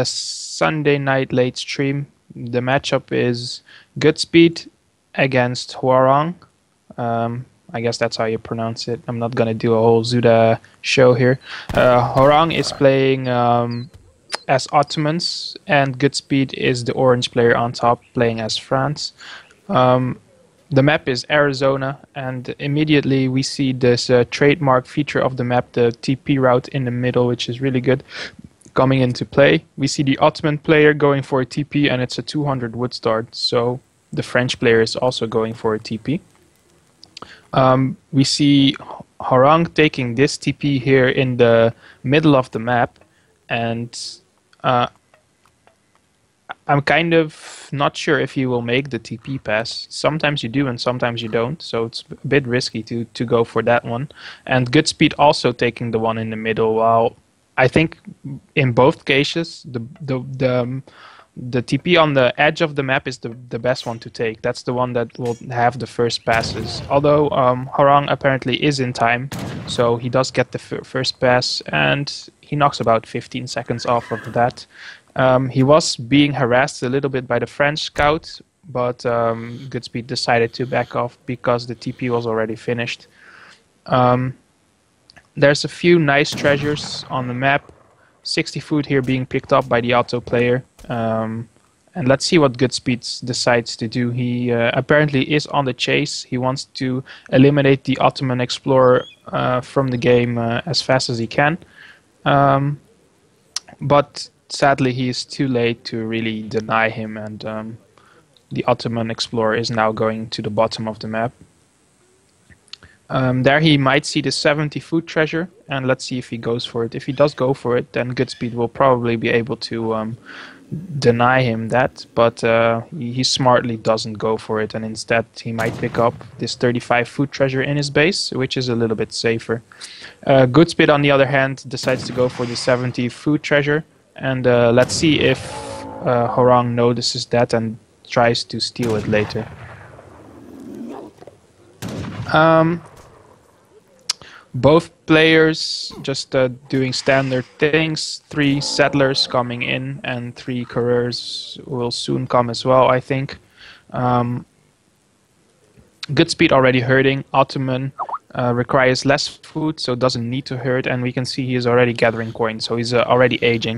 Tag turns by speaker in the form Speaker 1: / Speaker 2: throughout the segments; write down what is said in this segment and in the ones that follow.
Speaker 1: Sunday night late stream. The matchup is GoodSpeed against Hwoarang. I guess that's how you pronounce it. I'm not gonna do a whole Zuda show here. Hwoarang is playing as Ottomans, and GoodSpeed is the orange player on top, playing as France. The map is Arizona, and immediately we see this trademark feature of the map, the TP route in the middle, which is really good, coming into play. We see the Ottoman player going for a TP, and it's a 200 wood start, so the French player is also going for a TP. We see Hwoarang taking this TP here in the middle of the map, and I'm kind of not sure if he will make the TP pass. Sometimes you do and sometimes you don't, so it's a bit risky to go for that one. And GoodSpeed also taking the one in the middle, while I think in both cases the TP on the edge of the map is the best one to take. That's the one that will have the first passes. Although Hwoarang apparently is in time, so he does get the first pass, and he knocks about 15 seconds off of that. He was being harassed a little bit by the French scout, but GoodSpeed decided to back off because the TP was already finished. There's a few nice treasures on the map. 60 food here being picked up by the Otto player. And let's see what GoodSpeed decides to do. He apparently is on the chase. He wants to eliminate the Ottoman explorer from the game as fast as he can. But sadly, he is too late to really deny him, and the Ottoman explorer is now going to the bottom of the map. There he might see the 70 food treasure, and let's see if he goes for it. If he does go for it, then GoodSpeed will probably be able to deny him that, but he smartly doesn't go for it, and instead he might pick up this 35 food treasure in his base, which is a little bit safer. GoodSpeed, on the other hand, decides to go for the 70 food treasure, and let's see if Hwoarang notices that and tries to steal it later. Both players just doing standard things. 3 settlers coming in, and 3 couriers will soon come as well, I think. GoodSpeed already herding. Ottoman requires less food, so doesn't need to herd, and we can see he is already gathering coins, so he's already aging.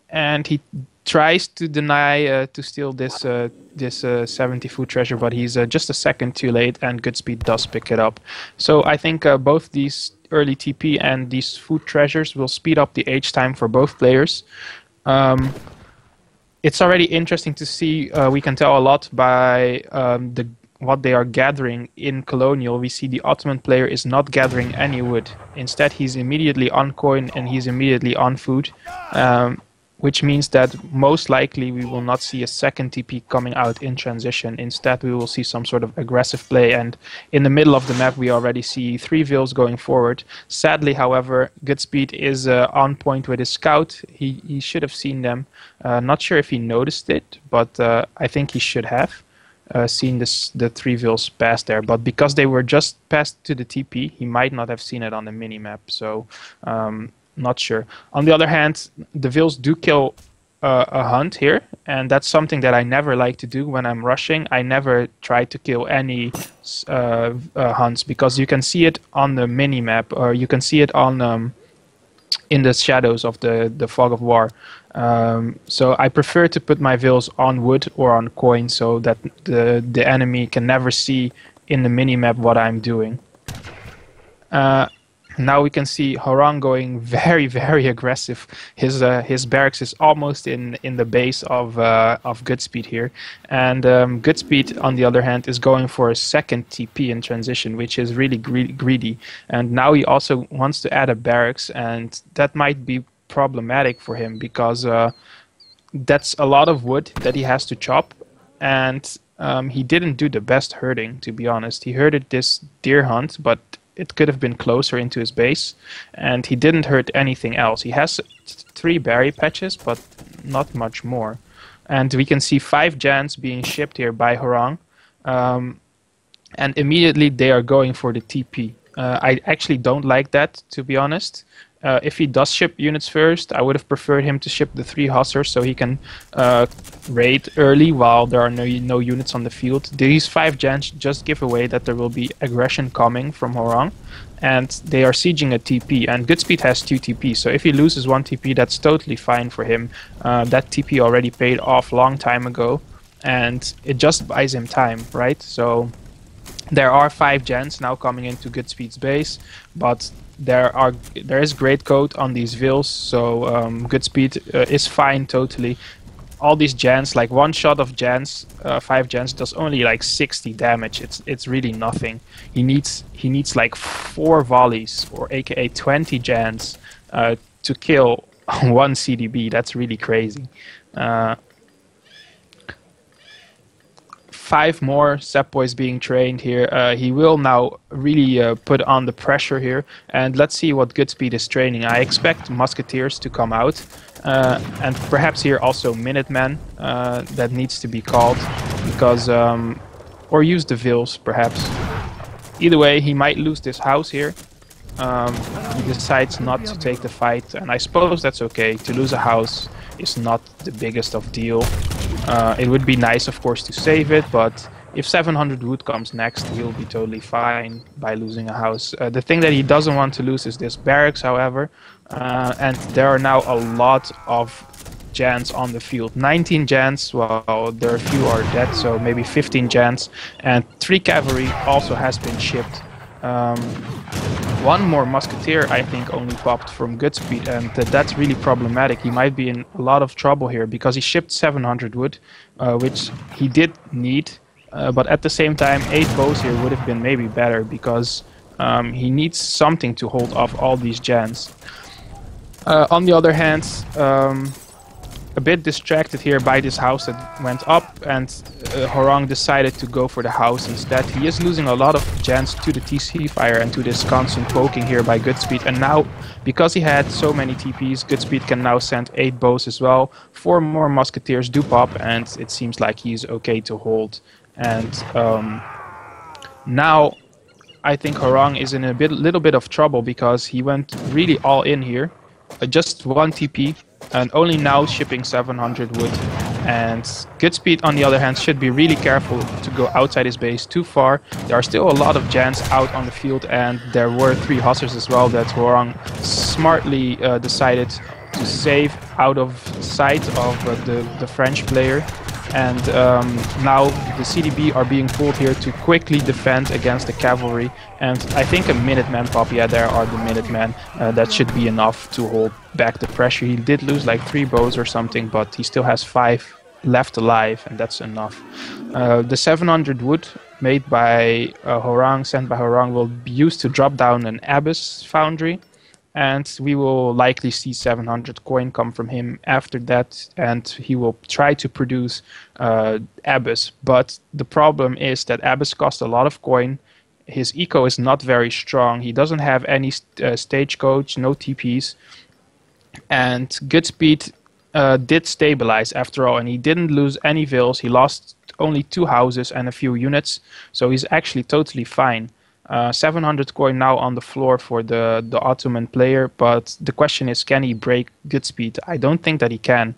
Speaker 1: And he tries to deny to steal this 70 food treasure, but he's just a second too late, and GoodSpeed does pick it up. So I think both these early TP and these food treasures will speed up the age time for both players. It's already interesting to see. We can tell a lot by what they are gathering in Colonial. We see the Ottoman player is not gathering any wood. Instead, he's immediately on coin and he's immediately on food. Which means that most likely we will not see a second TP coming out in transition. Instead, we will see some sort of aggressive play, and in the middle of the map we already see 3 Vils going forward. Sadly, however, GoodSpeed is on point with his scout. He should have seen them. Not sure if he noticed it, but I think he should have seen the 3 Vils pass there. But because they were just passed to the TP, he might not have seen it on the mini-map. So not sure. On the other hand, the Vils do kill a hunt here, and that's something that I never like to do when I'm rushing. I never try to kill any hunts, because you can see it on the mini-map, or you can see it on in the shadows of the fog of war. So I prefer to put my Vils on wood or on coin, so that the enemy can never see in the mini-map what I'm doing. Now we can see Hwoarang going very, very aggressive. His barracks is almost in the base of GoodSpeed here, and GoodSpeed, on the other hand, is going for a second TP in transition, which is really greedy. And now he also wants to add a barracks, and that might be problematic for him, because that's a lot of wood that he has to chop, and he didn't do the best herding, to be honest. He herded this deer hunt, but it could have been closer into his base, and he didn't hurt anything else. He has 3 berry patches, but not much more. And we can see 5 Jans being shipped here by Hwoarang, and immediately they are going for the TP. I actually don't like that, to be honest. If he does ship units first, I would have preferred him to ship the 3 hussars so he can raid early while there are no units on the field. These 5 gens just give away that there will be aggression coming from Hwoarang, and they are sieging a TP, and GoodSpeed has 2 TP, so if he loses 1 TP, that's totally fine for him. That TP already paid off long time ago, and it just buys him time, right? So there are 5 gens now coming into GoodSpeed's base, but there is great code on these vills, so GoodSpeed is fine totally. All these gens, like one shot of gens, 5 gens does only like 60 damage. It's really nothing. He needs like 4 volleys, or aka 20 gens, to kill 1 CDB. That's really crazy. 5 more Sep boys being trained here. He will now really put on the pressure here, and let's see what GoodSpeed is training. I expect Musketeers to come out, and perhaps here also Minutemen that needs to be called, because or use the vills perhaps. Either way, he might lose this house here. He decides not to take the fight, and I suppose that's okay. To lose a house is not the biggest of deal. It would be nice, of course, to save it, but if 700 wood comes next, he'll be totally fine by losing a house. The thing that he doesn't want to lose is this barracks, however, and there are now a lot of gens on the field. 19 gens, well, there are a few are dead, so maybe 15 gens, and 3 cavalry also has been shipped. 1 more musketeer, I think, only popped from GoodSpeed, and that's really problematic. He might be in a lot of trouble here because he shipped 700 wood, which he did need, but at the same time 8 bows here would have been maybe better, because he needs something to hold off all these gens. On the other hand, a bit distracted here by this house that went up, and Hwoarang decided to go for the house instead. He is losing a lot of gens to the TC fire and to this constant poking here by GoodSpeed, and now because he had so many TPs, GoodSpeed can now send 8 bows as well. 4 more musketeers do pop, and it seems like he's okay to hold. And now I think Hwoarang is in a little bit of trouble, because he went really all in here. Just 1 TP, and only now shipping 700 wood. And GoodSpeed, on the other hand, should be really careful to go outside his base too far. There are still a lot of gens out on the field, and there were 3 hussars as well that Hwoarang smartly decided to save out of sight of the French player. And now the CDB are being pulled here to quickly defend against the cavalry. And I think a Minuteman pop, yeah, there are the Minutemen. That should be enough to hold back the pressure. He did lose like 3 bows or something, but he still has 5 left alive, and that's enough. The 700 wood made by Hwoarang, sent by Hwoarang, will be used to drop down an Abyss foundry. And we will likely see 700 coin come from him after that, and he will try to produce Abyss. But the problem is that Abyss costs a lot of coin. His eco is not very strong. He doesn't have any stagecoach, no TPs. And GoodSpeed did stabilize after all, and he didn't lose any vills. He lost only 2 houses and a few units, so he's actually totally fine. 700 coin now on the floor for the Ottoman player, but the question is, can he break GoodSpeed? I don't think that he can.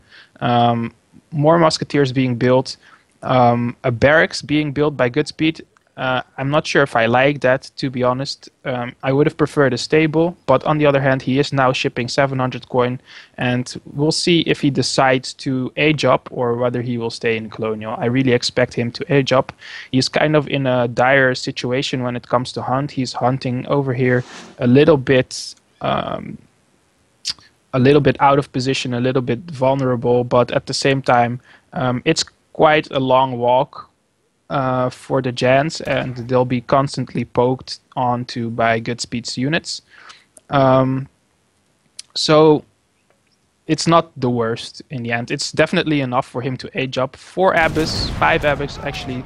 Speaker 1: More musketeers being built, a barracks being built by GoodSpeed. I'm not sure if I like that, to be honest. I would have preferred a stable, but on the other hand, he is now shipping 700 coin, and we'll see if he decides to age up or whether he will stay in Colonial. I really expect him to age up. He's kind of in a dire situation when it comes to hunt. He's hunting over here a little bit out of position, a little bit vulnerable, but at the same time, it's quite a long walk for the gens, and they'll be constantly poked onto by GoodSpeed's units. So it's not the worst in the end. It's definitely enough for him to age up. 4 Abyss, 5 Abyss actually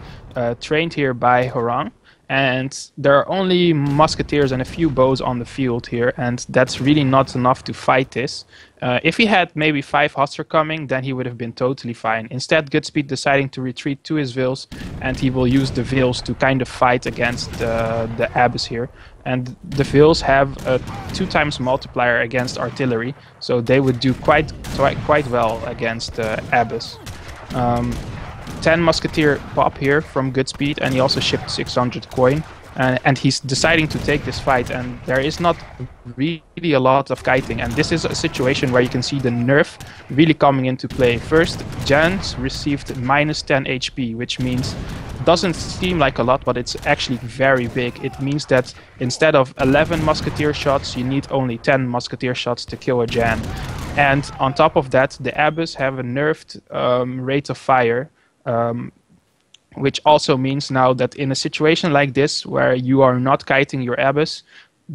Speaker 1: trained here by Hwoarang. And there are only musketeers and a few bows on the field here, and that's really not enough to fight this. If he had maybe 5 hussar coming, then he would have been totally fine. Instead, GoodSpeed deciding to retreat to his vills, and he will use the vills to kind of fight against the Abyss here. and the Vils have a 2 times multiplier against artillery, so they would do quite well against Abyss. 10 Musketeer pop here from GoodSpeed, and he also shipped 600 coin. And he's deciding to take this fight, and there is not really a lot of kiting, and this is a situation where you can see the nerf really coming into play. First, Jans received minus 10 HP, which means doesn't seem like a lot, but it's actually very big. It means that instead of 11 Musketeer shots, you need only 10 Musketeer shots to kill a Jan. And on top of that, the Abyss have a nerfed rate of fire, which also means now that in a situation like this, where you are not kiting your Abyss,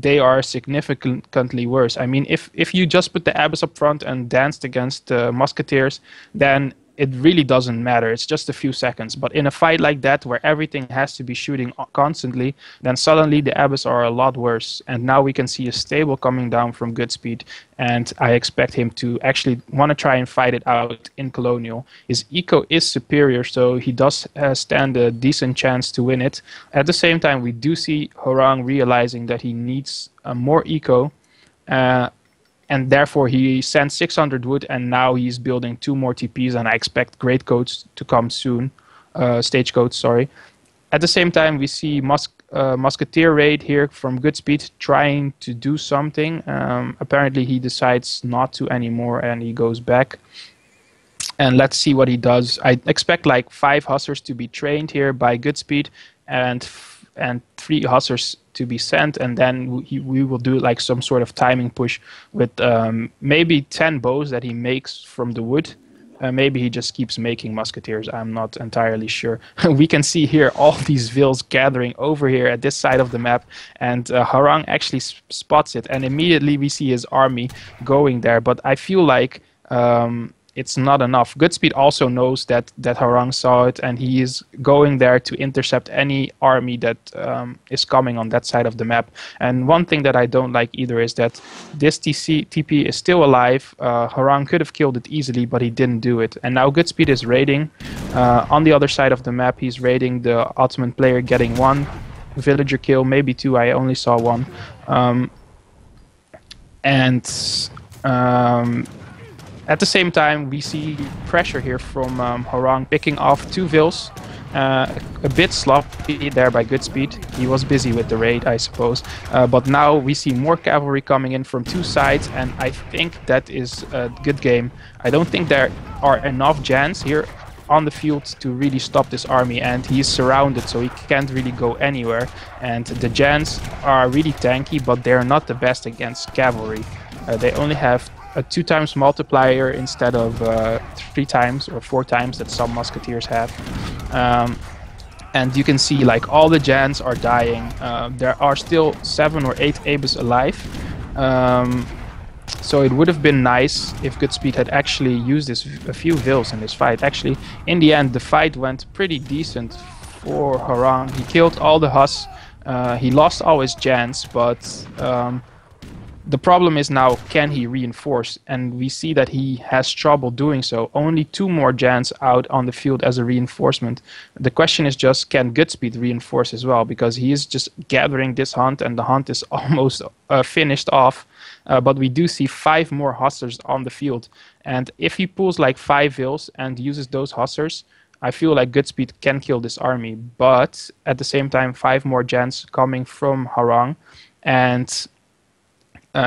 Speaker 1: they are significantly worse. I mean, if you just put the Abyss up front and danced against the Musketeers, then it really doesn't matter. It's just a few seconds. But in a fight like that, where everything has to be shooting constantly, then suddenly the Abyss are a lot worse. And now we can see a stable coming down from GoodSpeed, and I expect him to actually want to try and fight it out in Colonial. His eco is superior, so he does stand a decent chance to win it. At the same time, we do see Hwoarang realizing that he needs more eco, and therefore he sent 600 wood, and now he's building 2 more TPs, and I expect great coats to come soon. Stagecoats, sorry. At the same time, we see Musketeer raid here from GoodSpeed trying to do something. Apparently he decides not to anymore, and he goes back. And let's see what he does. I expect like 5 Hussars to be trained here by GoodSpeed, and 3 Hussars to be sent, and then we will do like some sort of timing push with maybe 10 bows that he makes from the wood. Maybe he just keeps making Musketeers. I'm not entirely sure. We can see here all these Vils gathering over here at this side of the map, and Hwoarang actually spots it, and immediately we see his army going there. But I feel like it's not enough. GoodSpeed also knows that Hwoarang saw it, and he is going there to intercept any army that is coming on that side of the map. And one thing that I don't like either is that this TP is still alive. Hwoarang could have killed it easily, but he didn't do it. And now GoodSpeed is raiding. On the other side of the map, he's raiding the Ottoman player, getting 1 villager kill, maybe 2. I only saw 1. At the same time, we see pressure here from Hwoarang, picking off 2 Vils. A bit sloppy there by GoodSpeed. He was busy with the raid, I suppose. But now we see more cavalry coming in from 2 sides, and I think that is a good game. I don't think there are enough Jans here on the field to really stop this army, and he's surrounded, so he can't really go anywhere. And the Jans are really tanky, but they're not the best against cavalry. They only have a 2 times multiplier instead of 3 times or 4 times that some Musketeers have. And you can see like all the Jans are dying. There are still 7 or 8 Abyss alive. So it would have been nice if GoodSpeed had actually used a few Vils in this fight. Actually, in the end, the fight went pretty decent for Hwoarang. He killed all the Huss. He lost all his Jans, but the problem is now, can he reinforce? And we see that he has trouble doing so. Only 2 more Jans out on the field as a reinforcement. The question is just, can GoodSpeed reinforce as well? Because he is just gathering this hunt, and the hunt is almost finished off. But we do see 5 more Hussars on the field. And if he pulls like 5 Vils and uses those Hussars, I feel like GoodSpeed can kill this army. But at the same time, 5 more Jans coming from Hwoarang. And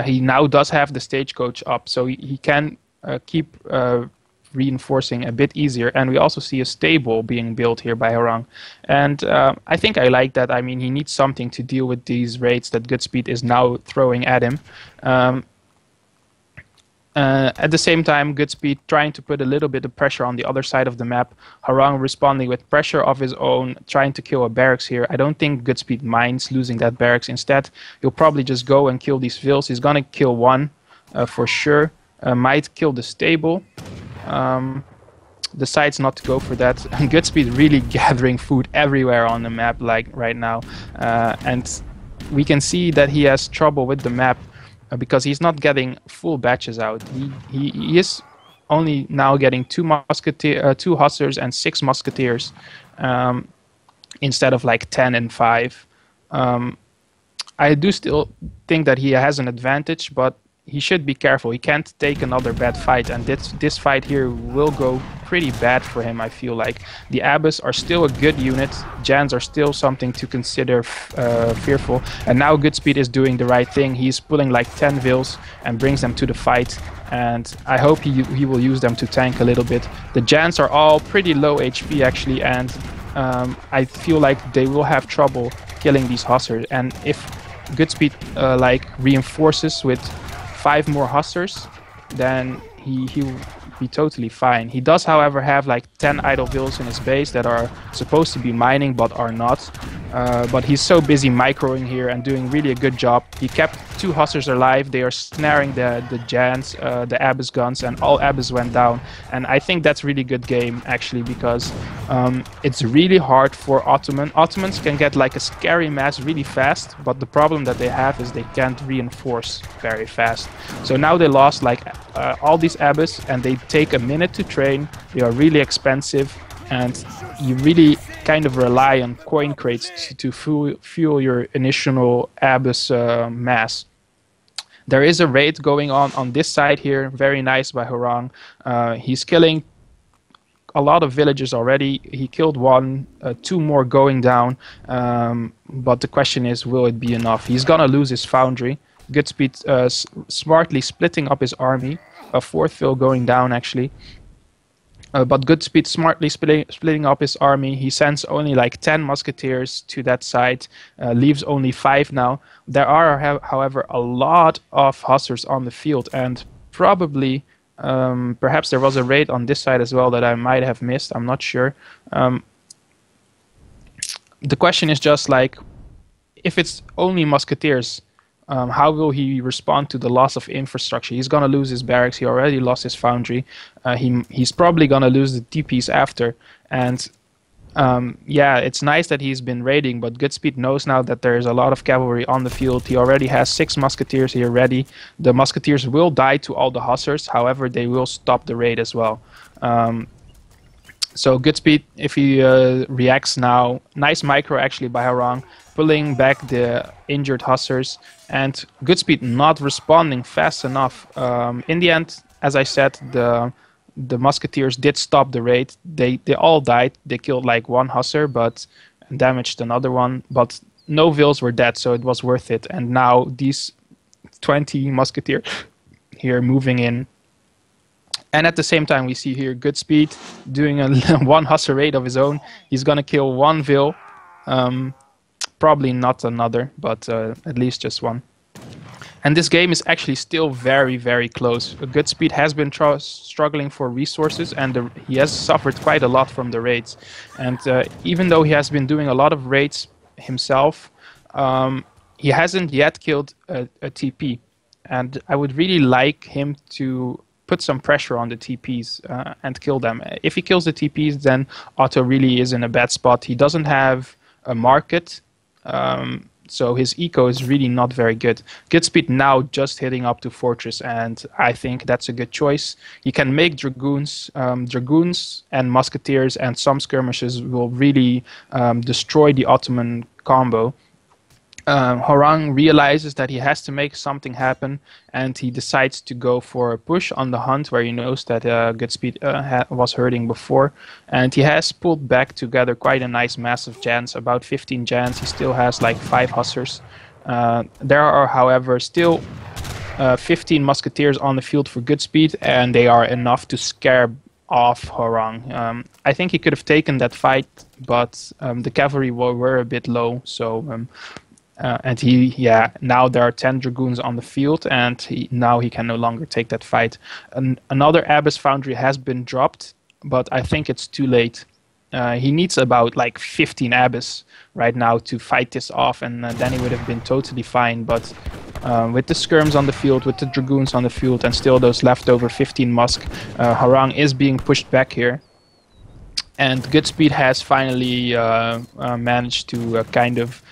Speaker 1: he now does have the stagecoach up, so he can keep reinforcing a bit easier. And we also see a stable being built here by Hwoarang. And I think I like that. I mean, he needs something to deal with these raids that GoodSpeed is now throwing at him. At the same time, GoodSpeed trying to put a little bit of pressure on the other side of the map. Hwoarang responding with pressure of his own, trying to kill a barracks here. I don't think GoodSpeed minds losing that barracks. Instead, he'll probably just go and kill these Vils. He's gonna kill 1 for sure. Might kill the stable. Decides not to go for that. GoodSpeed really gathering food everywhere on the map, like right now. And we can see that he has trouble with the map, because he's not getting full batches out. He is only now getting 2 Hussars and 6 Musketeers instead of like 10 and 5. I do still think that he has an advantage, but he should be careful. He can't take another bad fight, and this fight here will go pretty bad for him, I feel like. The Abyss are still a good unit. Jans are still something to consider fearful. And now GoodSpeed is doing the right thing. He's pulling like 10 Vils and brings them to the fight. And I hope he will use them to tank a little bit. The Jans are all pretty low HP actually, and I feel like they will have trouble killing these Hussars. And if GoodSpeed like reinforces with 5 more Hussars, then he'll be totally fine. He does, however, have like 10 idle Vils in his base that are supposed to be mining but are not. But he's so busy microing here and doing really a good job. He kept 2 Hussars alive. They are snaring the Jans, the Abyss guns, and all Abyss went down. And I think that's really good game actually, because it's really hard for Ottoman. Ottomans can get like a scary mass really fast, but the problem that they have is they can't reinforce very fast. So now they lost like all these Abyss, and they take a minute to train. They are really expensive, and you really kind of rely on coin crates to fuel your initial Abyss mass. There is a raid going on this side here, very nice by Hwoarang. He's killing a lot of villagers already. He killed 1, 2 more going down, but the question is, will it be enough? He's gonna lose his foundry. GoodSpeed smartly splitting up his army, a 4th Vil going down actually. But GoodSpeed smartly splitting up his army. He sends only like 10 musketeers to that side, leaves only 5 now. There are, however, a lot of Hussars on the field, and probably, perhaps there was a raid on this side as well that I might have missed, I'm not sure. The question is just like, if it's only musketeers, how will he respond to the loss of infrastructure? He's gonna lose his barracks. He already lost his foundry. He's probably gonna lose the TPs after. And yeah, it's nice that he's been raiding, but GoodSpeed knows now that there is a lot of cavalry on the field. He already has 6 musketeers here ready. The musketeers will die to all the Hussars. However, they will stop the raid as well. So GoodSpeed, if he reacts now, nice micro actually by Hwoarang, pulling back the injured Hussars, and GoodSpeed not responding fast enough. In the end, as I said, the musketeers did stop the raid. They all died. They killed like 1 Hussar, but damaged another one. But no Vils were dead, so it was worth it. And now these 20 musketeers here moving in. And at the same time, we see here GoodSpeed doing a 1 Hussar raid of his own. He's gonna kill 1 Vil. Probably not another, but at least just 1. And this game is actually still very, very close. GoodSpeed has been struggling for resources, and he has suffered quite a lot from the raids. And even though he has been doing a lot of raids himself, he hasn't yet killed a TP. And I would really like him to put some pressure on the TPs and kill them. If he kills the TPs, then Otto really is in a bad spot. He doesn't have a market. So his eco is really not very good. GoodSpeed now just hitting up to Fortress, and I think that's a good choice. He can make Dragoons. Dragoons and Musketeers and some skirmishes will really destroy the Ottoman combo. Hwoarang realizes that he has to make something happen, and he decides to go for a push on the hunt where he knows that GoodSpeed was hurting before, and he has pulled back together quite a nice mass of Jans, about 15 Jans. He still has like 5 Hussars. There are, however, still 15 Musketeers on the field for GoodSpeed, and they are enough to scare off Hwoarang. I think he could have taken that fight, but the cavalry were a bit low, so and now there are 10 Dragoons on the field, and now he can no longer take that fight. Another Abyss Foundry has been dropped, but I think it's too late. He needs about like 15 Abyss right now to fight this off, and then he would have been totally fine. But with the skirms on the field, with the Dragoons on the field, and still those leftover 15 Musk, Hwoarang is being pushed back here. And GoodSpeed has finally managed to kind of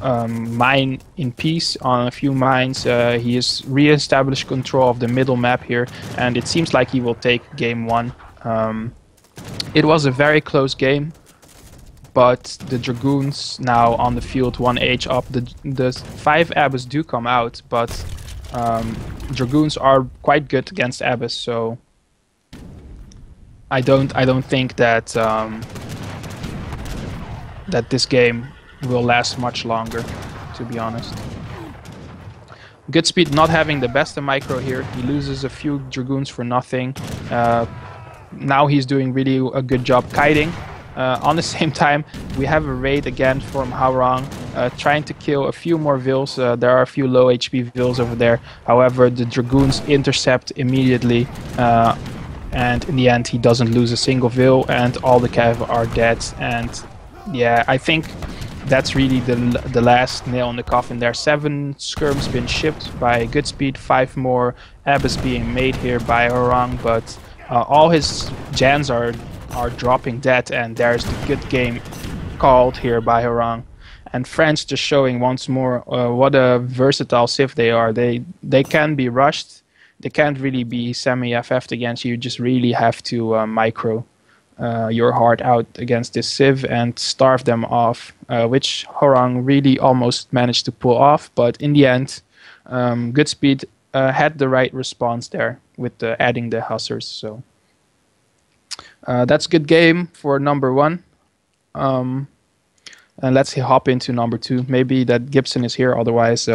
Speaker 1: mine in peace on a few mines. He has re-established control of the middle map here, and it seems like he will take game 1. It was a very close game, but the Dragoons now on the field 1H up. The 5 Abyss do come out, but Dragoons are quite good against Abyss, so I don't think that that this game will last much longer, to be honest. GoodSpeed not having the best of micro here. He loses a few Dragoons for nothing. Now he's doing really a good job kiting. On the same time, we have a raid again from Hwoarang, trying to kill a few more Vils. There are a few low HP Vils over there. However, the Dragoons intercept immediately, and in the end he doesn't lose a single Vil, and all the Cav are dead. And yeah, I think that's really the last nail in the coffin there. 7 skirms been shipped by GoodSpeed, 5 more Abyss being made here by Hwoarang, but all his Jans are dropping dead, and there's the good game called here by Hwoarang. And France just showing once more what a versatile Civ they are. They can be rushed, they can't really be semi-FF'd against you. You just really have to micro your heart out against this Civ and starve them off, which Hwoarang really almost managed to pull off, but in the end GoodSpeed had the right response there with adding the Hussars. So that's a good game for number 1. And let's hop into number 2. Maybe that Gibson is here, otherwise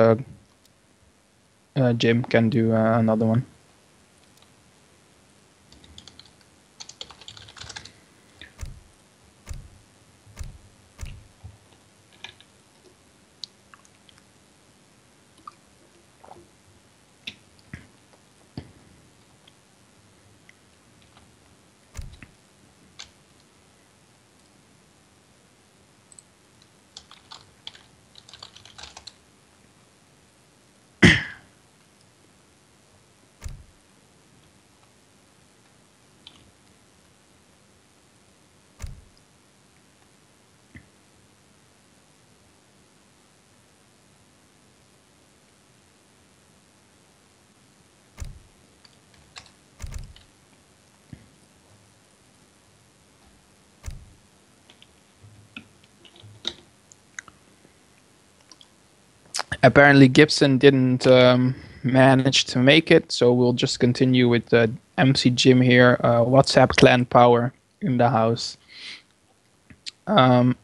Speaker 1: Jim can do another one. Apparently Gibson didn't manage to make it, so we'll just continue with MC Jim here. WhatsApp clan power in the house. I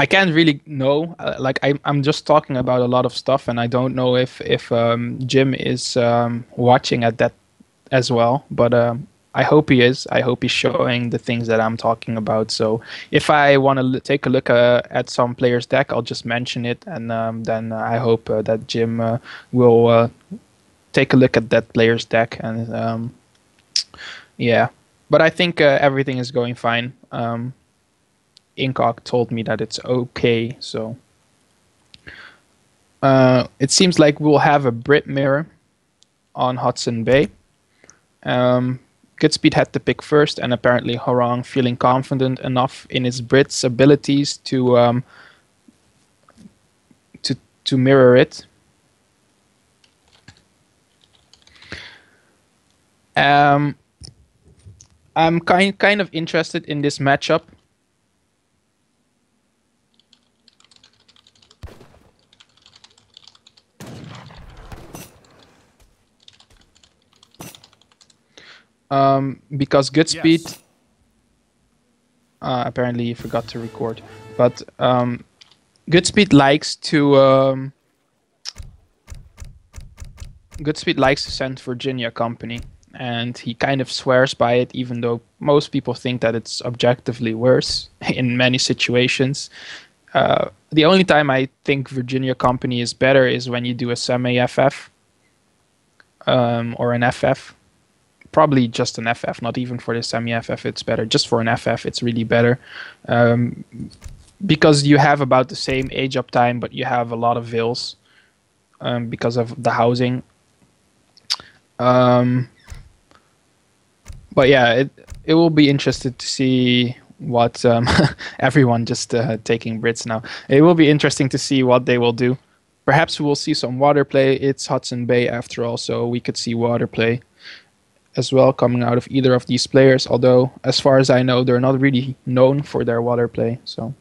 Speaker 1: can't really know. Like I'm just talking about a lot of stuff, and I don't know if Jim is watching at that as well. But I hope he is. I hope he's showing the things that I'm talking about. So if I want to take a look at some player's deck, I'll just mention it, and then I hope that Jim will take a look at that player's deck. And yeah, but I think everything is going fine. Incock told me that it's okay, so it seems like we'll have a Brit mirror on Hudson Bay. GoodSpeed had to pick first, and apparently Hwoarang feeling confident enough in his Brit's abilities to mirror it. I'm kind of interested in this matchup. Because GoodSpeed, yes. Apparently he forgot to record, but GoodSpeed likes to send Virginia company, and he kind of swears by it, even though most people think that it's objectively worse in many situations. The only time I think Virginia company is better is when you do a semi-FF or an FF. Probably just an FF, not even for the semi-FF it's better. Just for an FF it's really better. Because you have about the same age up time, but you have a lot of Vils because of the housing. But yeah, it will be interesting to see what everyone just taking Brits now. It will be interesting to see what they will do. Perhaps we will see some water play. It's Hudson Bay after all, so we could see water play. as well coming out of either of these players, although as far as I know they're not really known for their water play. So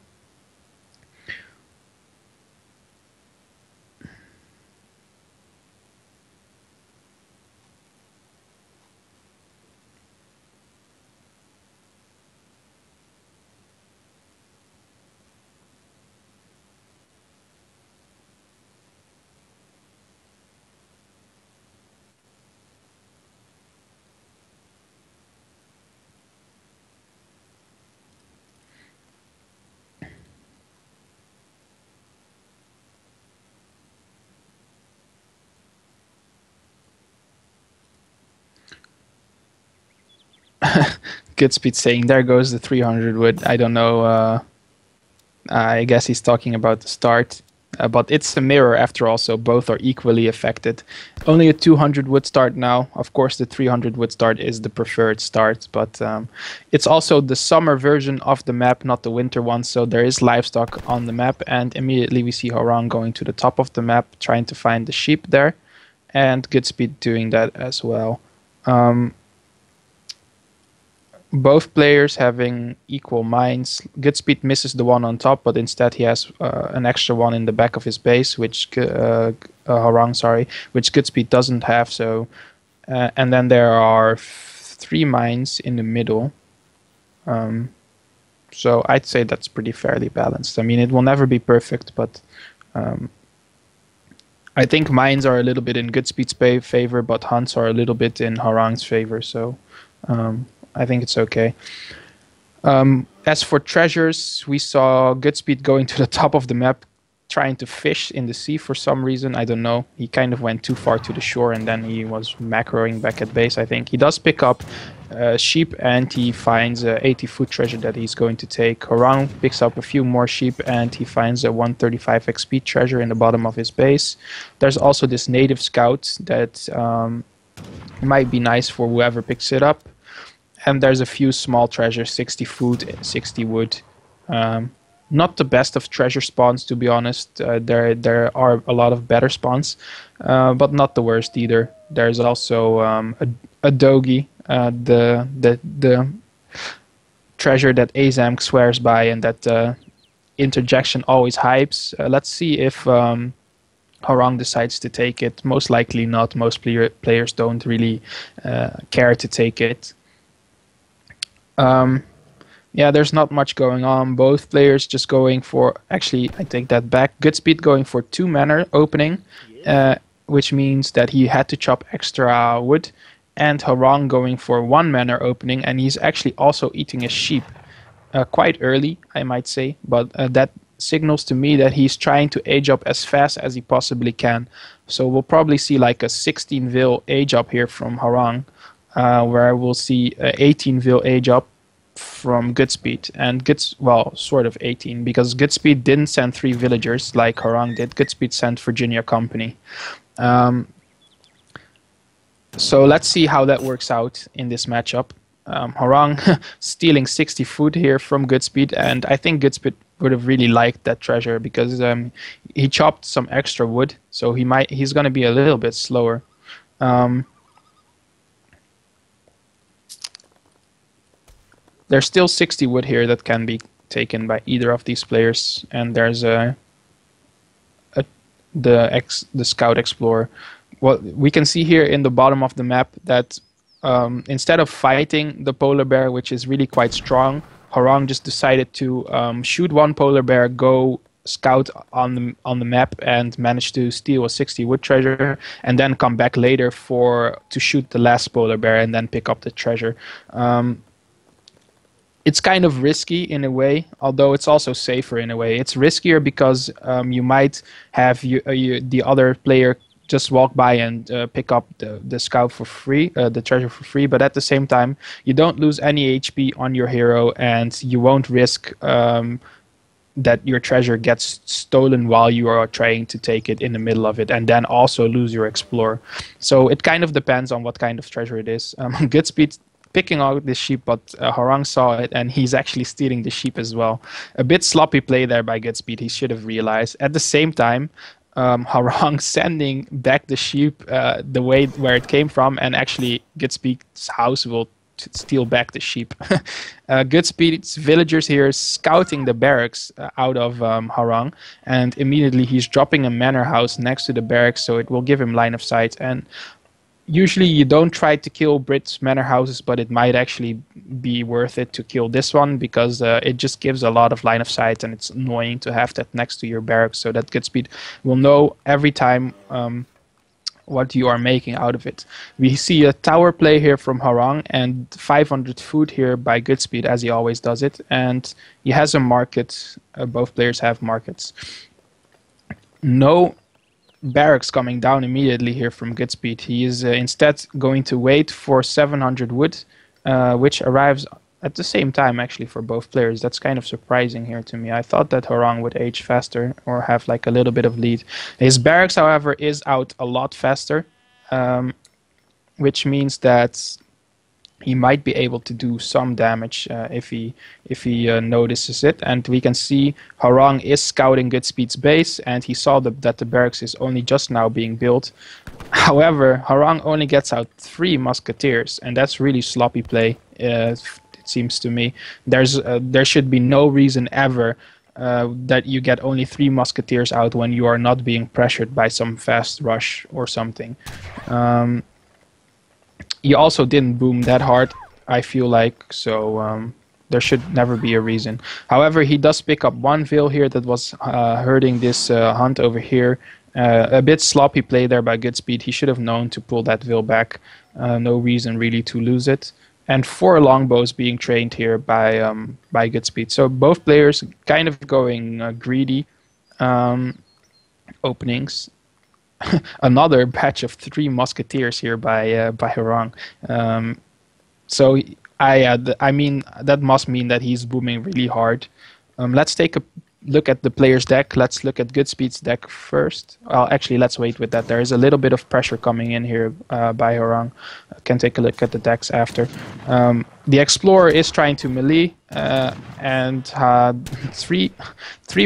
Speaker 1: GoodSpeed saying there goes the 300 wood. I don't know. I guess he's talking about the start. But it's a mirror after all, so both are equally affected. Only a 200 would start now. Of course, the 300 would start is the preferred start, but it's also the summer version of the map, not the winter one, so there is livestock on the map, and immediately we see Hwoarang going to the top of the map, trying to find the sheep there, and GoodSpeed doing that as well. Both players having equal mines. GoodSpeed misses the one on top, but instead he has an extra one in the back of his base, which Hwoarang, sorry, which GoodSpeed doesn't have. So, and then there are 3 mines in the middle. So I'd say that's pretty fairly balanced. I mean, it will never be perfect, but I think mines are a little bit in GoodSpeed's favor, but hunts are a little bit in Hwoarang's favor. So. I think it's okay. As for treasures, we saw GoodSpeed going to the top of the map, trying to fish in the sea for some reason. I don't know. He kind of went too far to the shore, and then he was macroing back at base, I think. He does pick up sheep, and he finds a 80-foot treasure that he's going to take. Hwoarang picks up a few more sheep, and he finds a 135 XP treasure in the bottom of his base. There's also this native scout that might be nice for whoever picks it up. And there's a few small treasures, 60 food, 60 wood. Not the best of treasure spawns, to be honest. There are a lot of better spawns, but not the worst either. There's also a dogi, the treasure that Azam swears by and that Interjection always hypes. Let's see if Hwoarang decides to take it. Most likely not. Most players don't really care to take it. Yeah, there's not much going on. Both players just going for... Actually, I take that back. GoodSpeed going for 2 mana opening, which means that he had to chop extra wood. And Hwoarang going for 1 mana opening, and he's actually also eating a sheep. Quite early, I might say, but that signals to me that he's trying to age up as fast as he possibly can. So we'll probably see like a 16 vil age up here from Hwoarang. Where we'll see 18 vil age up from GoodSpeed, and well, sort of 18, because GoodSpeed didn't send 3 villagers like Hwoarang did. GoodSpeed sent Virginia Company. So let's see how that works out in this matchup. Hwoarang stealing 60 food here from GoodSpeed, and I think GoodSpeed would have really liked that treasure because he chopped some extra wood, so he's going to be a little bit slower. There's still 60 wood here that can be taken by either of these players, and there's the Scout Explorer. Well, we can see here in the bottom of the map that instead of fighting the polar bear, which is really quite strong, Hwoarang just decided to shoot 1 polar bear, go scout on the map, and manage to steal a 60 wood treasure, and then come back later to shoot the last polar bear and then pick up the treasure. It's kind of risky in a way, although it's also safer in a way. It's riskier because you might have the other player just walk by and pick up the scout for free, the treasure for free, but at the same time, you don't lose any HP on your hero, and you won't risk that your treasure gets stolen while you are trying to take it in the middle of it, and then also lose your explorer. So it kind of depends on what kind of treasure it is. GoodSpeed picking out the sheep, but Hwoarang saw it, and he's actually stealing the sheep as well. A bit sloppy play there by GoodSpeed. He should have realized. At the same time, Hwoarang sending back the sheep the way where it came from, and actually GoodSpeed's house will steal back the sheep. GoodSpeed's villagers here scouting the barracks out of Hwoarang, and immediately he's dropping a manor house next to the barracks, so it will give him line of sight. And usually you don't try to kill Brits manor houses, but it might actually be worth it to kill this one, because it just gives a lot of line of sight, and it's annoying to have that next to your barracks, so that GoodSpeed will know every time what you are making out of it. We see a tower play here from Hwoarang, and 500 food here by GoodSpeed, as he always does it, and he has a market. Both players have markets. No barracks coming down immediately here from GoodSpeed. He is instead going to wait for 700 wood, which arrives at the same time actually for both players. That's kind of surprising here to me. I thought that Hwoarang would age faster or have like a little bit of lead. His barracks, however, is out a lot faster, which means that he might be able to do some damage if he notices it. And we can see Hwoarang is scouting GoodSpeed's base, and he saw that the barracks is only just now being built. However, Hwoarang only gets out 3 musketeers, and that's really sloppy play. It seems to me there should be no reason ever that you get only 3 musketeers out when you are not being pressured by some fast rush or something. He also didn't boom that hard, I feel like, so there should never be a reason. However, he does pick up 1 Veil here that was hurting this hunt over here. A bit sloppy play there by GoodSpeed. He should have known to pull that Veil back. No reason really to lose it. And 4 longbows being trained here by GoodSpeed. So both players kind of going greedy. Openings. Another batch of 3 musketeers here by Hwoarang. So I mean that must mean that he's booming really hard. Let's take a look at the player's deck. Let's look at GoodSpeed's deck first. Well, actually, let's wait with that. There is a little bit of pressure coming in here by Hwoarang. Can take a look at the decks after. The Explorer is trying to melee, and 3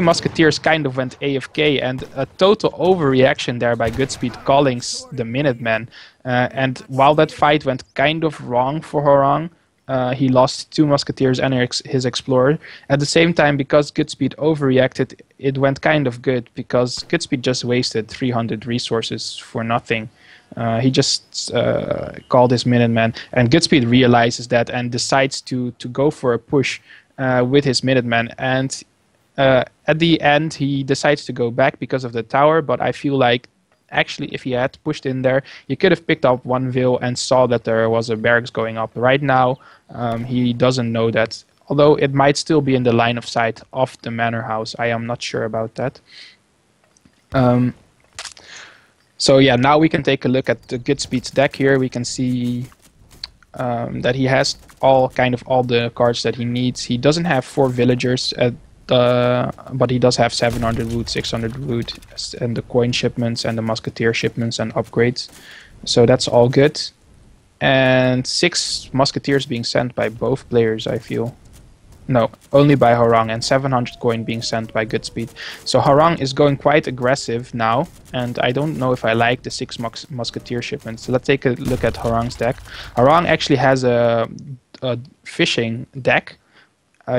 Speaker 1: musketeers kind of went AFK, and a total overreaction there by GoodSpeed calling the Minutemen. And while that fight went kind of wrong for Hwoarang, he lost 2 musketeers and his Explorer. At the same time, because GoodSpeed overreacted, it went kind of good, because GoodSpeed just wasted 300 resources for nothing. He just called his Minutemen, and GoodSpeed realizes that and decides to go for a push with his Minutemen. And at the end, he decides to go back because of the tower, but I feel like actually if he had pushed in there, he could have picked up 1 Veil and saw that there was a barracks going up. Right now, he doesn't know that, although it might still be in the line of sight of the manor house. I am not sure about that. So yeah, now we can take a look at the GoodSpeed's deck here. We can see that he has all the cards that he needs. He doesn't have 4 villagers, but he does have 700 wood, 600 wood, and the coin shipments and the musketeer shipments and upgrades. So that's all good. And 6 musketeers being sent by both players, I feel. No, only by Hwoarang, and 700 coin being sent by GoodSpeed. So Hwoarang is going quite aggressive now, and I don't know if I like the 6 musketeer shipments. So let's take a look at Hwoarang's deck. Hwoarang actually has a fishing deck.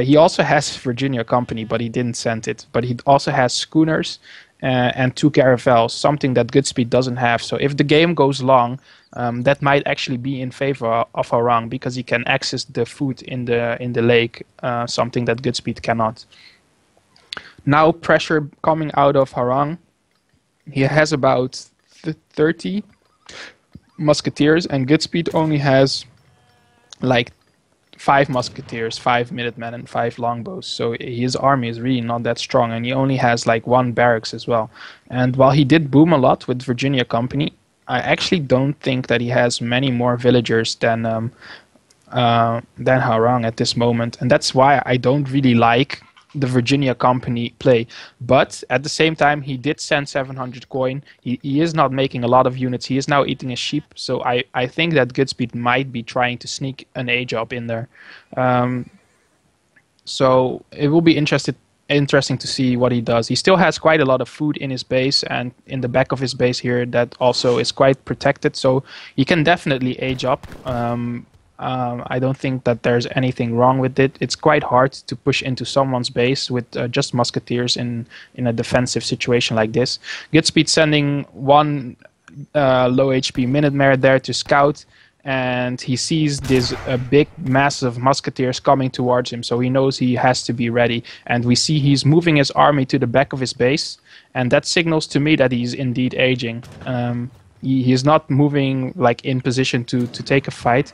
Speaker 1: He also has Virginia Company, but he didn't send it. But he also has schooners and 2 caravels, something that GoodSpeed doesn't have. So if the game goes long, that might actually be in favor of Hwoarang, because he can access the food in the lake, something that GoodSpeed cannot. Now pressure coming out of Hwoarang. He has about 30 musketeers, and GoodSpeed only has like 5 musketeers, 5 Minutemen, and 5 longbows. So his army is really not that strong, and he only has like 1 barracks as well. And while he did boom a lot with Virginia Company, I actually don't think that he has many more villagers than Hwoarang at this moment, and that's why I don't really like the Virginia Company play. But at the same time, he did send 700 coin. He is not making a lot of units. He is now eating a sheep, so I think that GoodSpeed might be trying to sneak an A job in there. So it will be interesting to see what he does. He still has quite a lot of food in his base, and in the back of his base here that also is quite protected, so he can definitely age up. I don't think that there's anything wrong with it. It's quite hard to push into someone's base with just musketeers in a defensive situation like this. GoodSpeed sending one low HP Minuteman there to scout, and he sees this big massive musketeers coming towards him, so he knows he has to be ready. And we see he's moving his army to the back of his base, and that signals to me that he's indeed aging. He is not moving like in position to take a fight.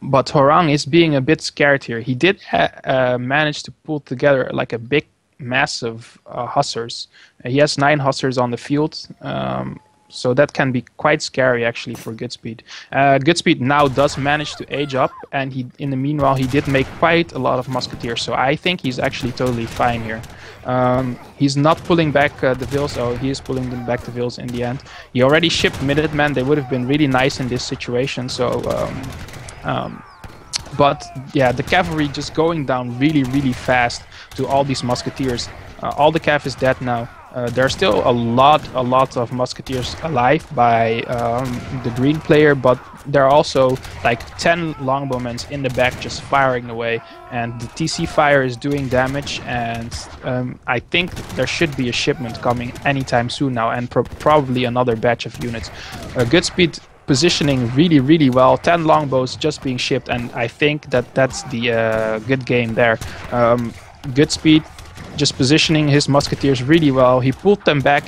Speaker 1: But Hwoarang is being a bit scared here. He did manage to pull together like a big massive hussars. He has 9 hussars on the field, so that can be quite scary actually for GoodSpeed. GoodSpeed now does manage to age up, and in the meanwhile he did make quite a lot of musketeers, so I think he's actually totally fine here. He's not pulling back the Vils, oh, he is pulling them back the Vils in the end. He already shipped Minutemen. They would have been really nice in this situation, so but yeah, the cavalry just going down really, really fast to all these musketeers. All the cav is dead now. There are still a lot of musketeers alive by the green player, but there are also like 10 longbowmen in the back just firing away, and the TC fire is doing damage, and I think there should be a shipment coming anytime soon now, and probably another batch of units. GoodSpeed positioning really, really well. 10 longbows just being shipped, and I think that that's the good game there. GoodSpeed just positioning his musketeers really well. He pulled them back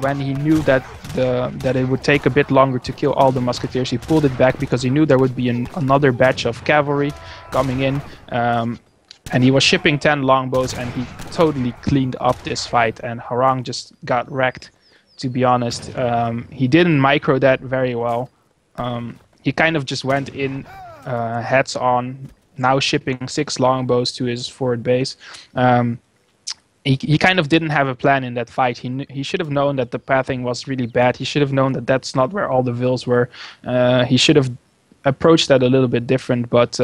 Speaker 1: when he knew that it would take a bit longer to kill all the musketeers. He pulled it back because he knew there would be another batch of cavalry coming in, and he was shipping 10 longbows, and he totally cleaned up this fight, and Hwoarang just got wrecked, to be honest. He didn't micro that very well. He kind of just went in heads on, now shipping 6 longbows to his forward base. He kind of didn't have a plan in that fight. He should have known that the pathing was really bad. He should have known that that's not where all the Vils were. He should have approached that a little bit different, but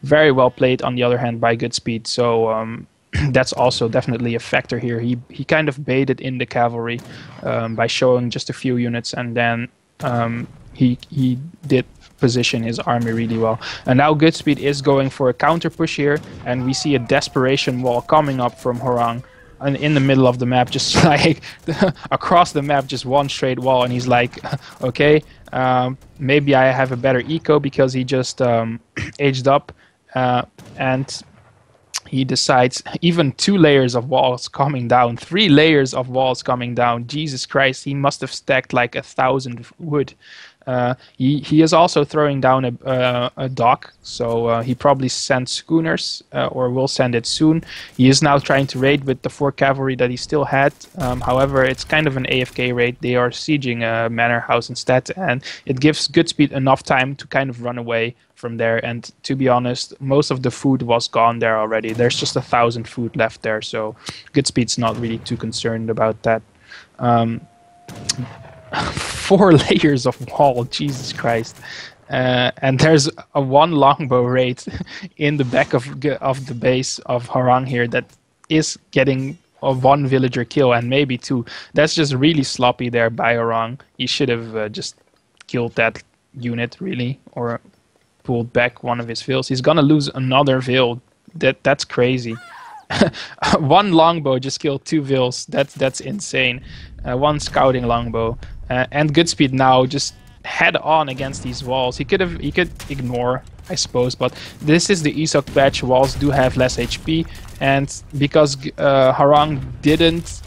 Speaker 1: very well played on the other hand by GoodSpeed. So that's also definitely a factor here. He kind of baited in the cavalry by showing just a few units, and then he did position his army really well. And now GoodSpeed is going for a counter push here, and we see a desperation wall coming up from Hwoarang. And in the middle of the map, just like across the map, just one straight wall, and he's like, okay, maybe I have a better eco, because he just aged up, and he decides even 2 layers of walls coming down, 3 layers of walls coming down. Jesus Christ, he must have stacked like 1,000 wood. He is also throwing down a dock, so he probably sent schooners, or will send it soon. He is now trying to raid with the 4 cavalry that he still had. However, it's kind of an AFK raid. They are sieging a manor house instead, and it gives GoodSpeed enough time to kind of run away from there. And to be honest, most of the food was gone there already. There's just 1,000 food left there, so GoodSpeed's not really too concerned about that. 4 layers of wall, Jesus Christ. And there's a 1 longbow raid in the back of the base of Hwoarang here that is getting a 1 villager kill, and maybe 2. That's just really sloppy there by Hwoarang. He should have just killed that unit, really, or pulled back one of his Vils. He's gonna lose another Vil. That's crazy. 1 longbow just killed 2 Vils. That's insane. 1 scouting longbow. And GoodSpeed now just head on against these walls. He could ignore, I suppose, but this is the ESOC patch. Walls do have less HP, and because Hwoarang didn't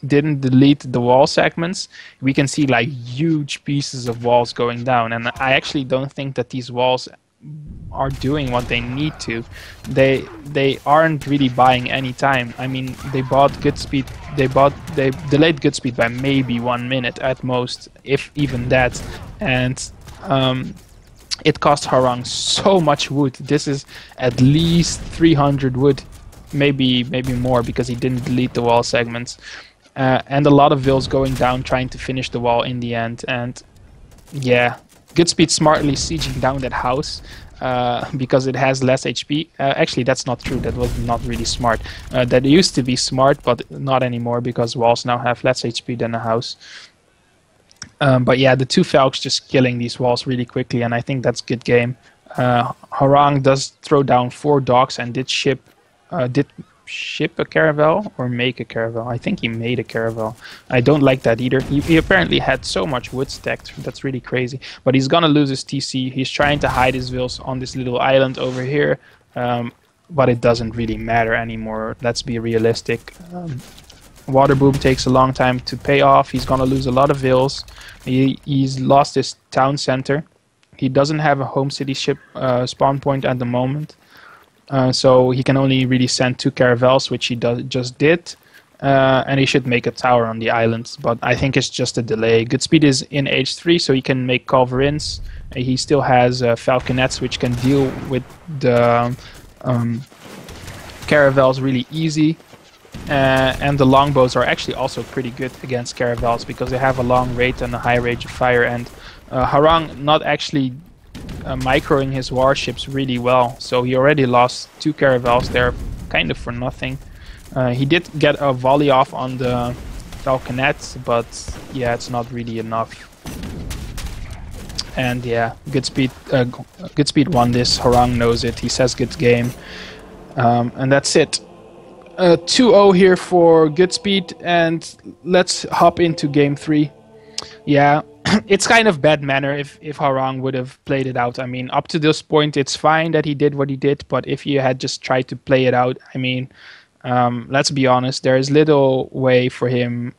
Speaker 1: didn't delete the wall segments, we can see like huge pieces of walls going down, and I actually don't think that these walls are doing what they need to. They aren't really buying any time. I mean, they GoodSpeed, they delayed GoodSpeed by maybe 1 minute at most, if even that, and it cost Hwoarang so much wood. This is at least 300 wood, maybe more, because he didn't delete the wall segments, and a lot of Vils going down trying to finish the wall in the end. And yeah, GoodSpeed smartly sieging down that house. because it has less HP. Actually, that's not true. That was not really smart. That used to be smart, but not anymore because walls now have less HP than a house. But yeah, the two Falcons just killing these walls really quickly, and I think that's good game. Hwoarang does throw down 4 docks and did ship a caravel or make a caravel. I think he made a caravel. I don't like that either. He apparently had so much wood stacked. That's really crazy. But he's gonna lose his TC. He's trying to hide his vills on this little island over here. But it doesn't really matter anymore. Let's be realistic. Water boom takes a long time to pay off. He's gonna lose a lot of vills. He's lost his town center. He doesn't have a home city ship spawn point at the moment. So he can only really send 2 caravels, which he just did. And he should make a tower on the island. But I think it's just a delay. GoodSpeed is in H3, so he can make culverins. He still has falconets, which can deal with the caravels really easy. And the longbows are actually also pretty good against caravels because they have a long rate and a high range of fire. And Hwoarang not actually microing his warships really well, so he already lost 2 caravels there kind of for nothing. He did get a volley off on the falconet, but yeah, it's not really enough. And yeah, GoodSpeed won this. Hwoarang knows it. He says good game, and that's it. 2-0 here for GoodSpeed, and let's hop into game 3. Yeah, it's kind of bad manner if Hwoarang would have played it out. I mean, up to this point, it's fine that he did what he did, but if he had just tried to play it out, I mean, let's be honest, there is little way for him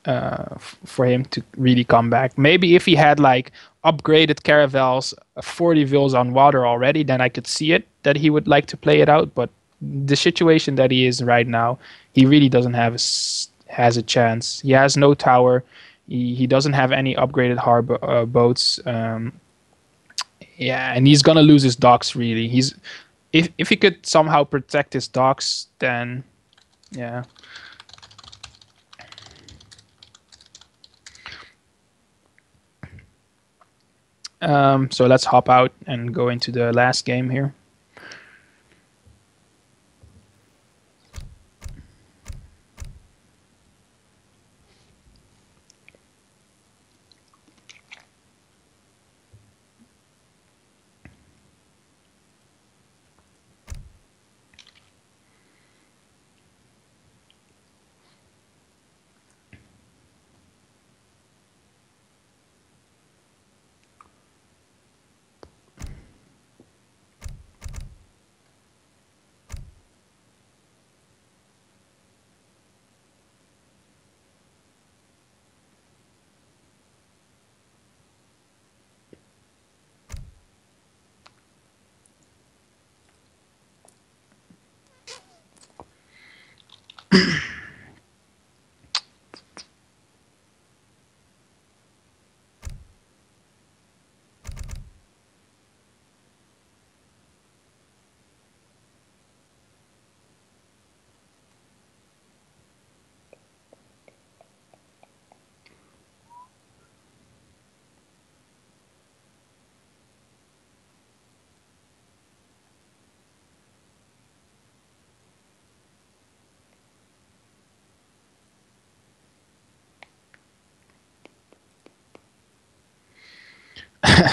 Speaker 1: to really come back. Maybe if he had like upgraded caravels, 40 vills on water already, then I could see it that he would like to play it out. But the situation that he is right now, he really doesn't has a chance. He has no tower. He doesn't have any upgraded harbor boats. Yeah, and he's gonna lose his docks really. If he could somehow protect his docks, then yeah. So let's hop out and go into the last game here.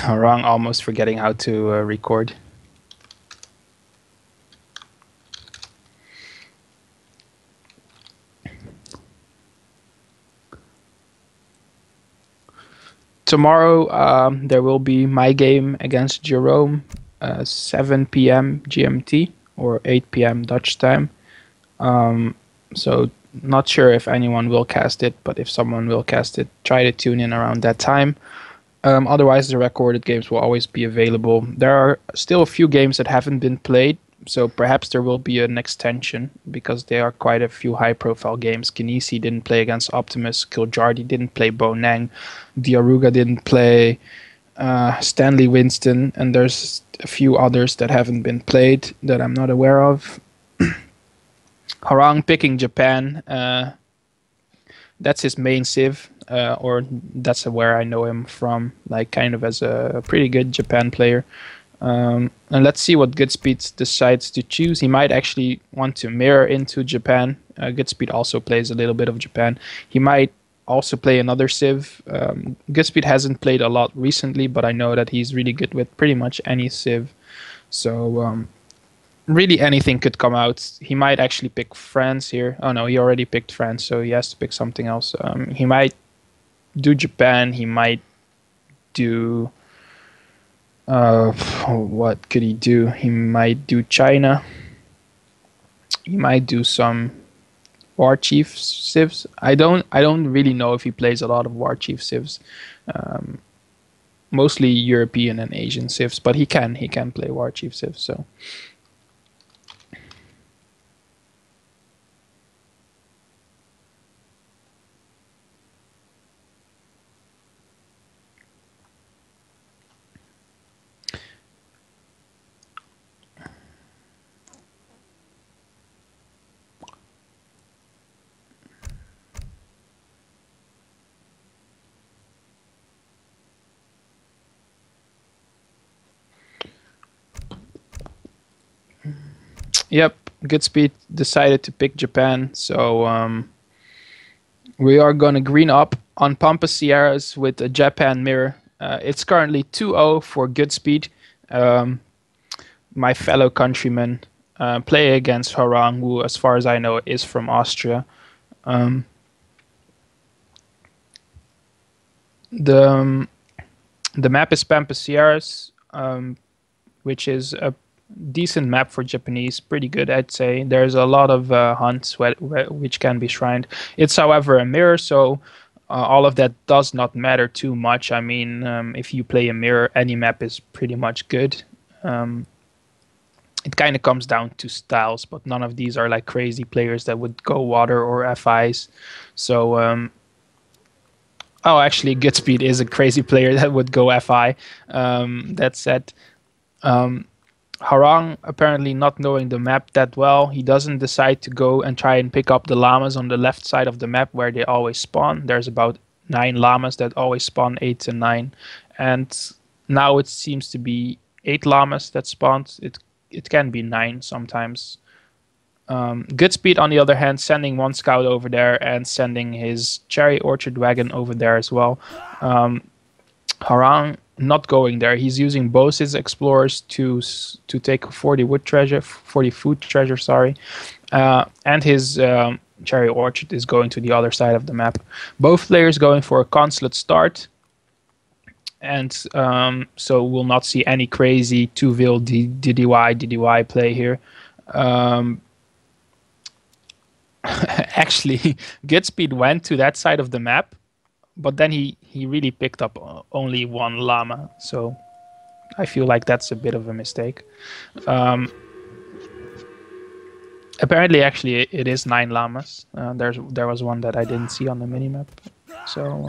Speaker 1: Wrong, almost forgetting how to record. Tomorrow there will be my game against Jerome, 7 p.m. GMT or 8 p.m. Dutch time. So not sure if anyone will cast it, but if someone will cast it, try to tune in around that time. Otherwise, the recorded games will always be available. There are still a few games that haven't been played, so perhaps there will be an extension, because there are quite a few high-profile games. Kinesi didn't play against Optimus, Kiljardi didn't play Bonang, Diaruga didn't play Stanley Winston, and there's a few others that haven't been played that I'm not aware of. Hwoarang picking Japan. That's his main civ, or that's where I know him from, like kind of as a pretty good Japan player. And let's see what GoodSpeed decides to choose. He might actually want to mirror into Japan. GoodSpeed also plays a little bit of Japan. He might also play another civ. GoodSpeed hasn't played a lot recently, but I know that he's really good with pretty much any civ. So really anything could come out. He might actually pick France here. Oh no, he already picked France, so he has to pick something else. He might do Japan. He might do... what could he do? He might do China. He might do some War Chief civs. I don't really know if he plays a lot of War Chief civs. Mostly European and Asian civs, but he can play War Chief civs. So. Yep, GoodSpeed decided to pick Japan, so we are gonna green up on Pampas Sierras with a Japan mirror. It's currently 2-0 for GoodSpeed. My fellow countrymen play against Hwoarang, who, as far as I know, is from Austria. The map is Pampas Sierras, which is a decent map for Japanese, pretty good, I'd say. There's a lot of hunts which can be shrined. It's, however, a mirror, so all of that does not matter too much. I mean, if you play a mirror, any map is pretty much good. It kind of comes down to styles, but none of these are like crazy players that would go water or FIs. So, oh, actually, GoodSpeed is a crazy player that would go FI. That said, Hwoarang, apparently not knowing the map that well, he doesn't decide to go and try and pick up the llamas on the left side of the map where they always spawn. There's about 9 llamas that always spawn 8 to 9. And now it seems to be 8 llamas that spawns. It can be 9 sometimes. GoodSpeed, on the other hand, sending 1 scout over there and sending his cherry orchard wagon over there as well. Hwoarang not going there. He's using both his explorers to take 40 food treasure, sorry, and his cherry orchard is going to the other side of the map. Both players going for a consulate start, and so we'll not see any crazy 2-vil DDY play here. Actually, GoodSpeed went to that side of the map, but then he really picked up only 1 llama, so I feel like that's a bit of a mistake. Apparently, actually, it is 9 llamas. There was one that I didn't see on the minimap. So